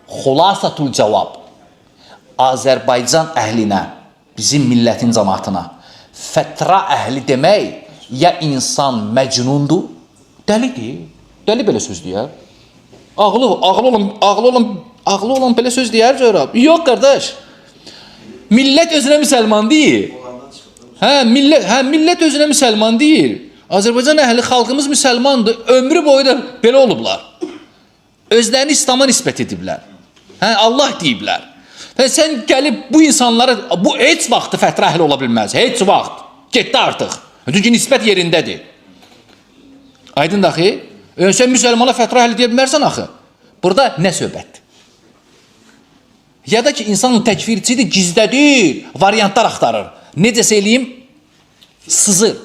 Xulasatul cavab. Azərbaycan əhlinə, bizim millətin cəmaatına fətra əhli demək ya insan məcnundur, dəlidir. Dəli belə söz deyər. Ağlı olan belə söz deyər cörab. Yox qardaş. Millət özünə müsəlman deyir. Millət özünə müsəlman deyir. Azərbaycan əhli xalqımız müsəlmandır. Ömrü boyu da belə olublar. Özlərini İslam'a nisbət ediblər. Allah deyiblər. Sən gəlib bu insanlara, bu heç vaxt fətrə əhli ola bilməz. Heç vaxt. Getdi artıq. Çünki nisbət yerindədir. Aydın daxı. Sən müsəlmana fətrə əhli deyə bilmərsən axı. Burada nə söhbətdir? Ya da ki, insanın təkfirçidir, gizlədir, variantlar axtarır. Necəsə eləyim? Sızır.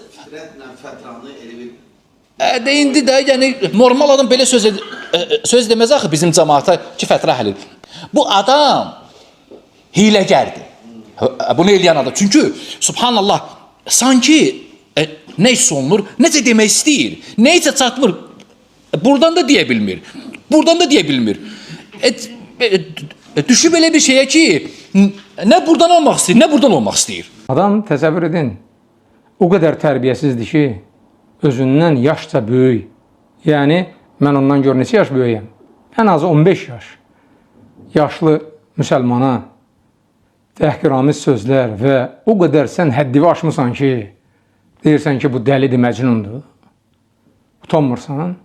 İndi də, yəni, normal adam belə söz deməz axı bizim cəmaata ki, fətrə əhlidir. Bu adam hiləgərdir. Bunu eləyən adam. Çünki, subhanallah, sanki nə hiss olunur, necə demək istəyir, nə isə çatmır. Buradan da deyə bilmir. Buradan da deyə bilmir. Düşüb elə bir şeyə ki, nə buradan olmaq istəyir, nə buradan olmaq istəyir. Adam təsəvvür edin, o qədər tərbiyəsizdir ki, özündən yaşca böyük. Yəni, mən ondan gör neçə yaş böyüyəm? Ən azı 15 yaş. Yaşlı müsəlmana təhqiramiz sözlər və o qədər sən həddini aşmısan ki, deyirsən ki, bu dəlidir, məcnundur. Utanmırsan.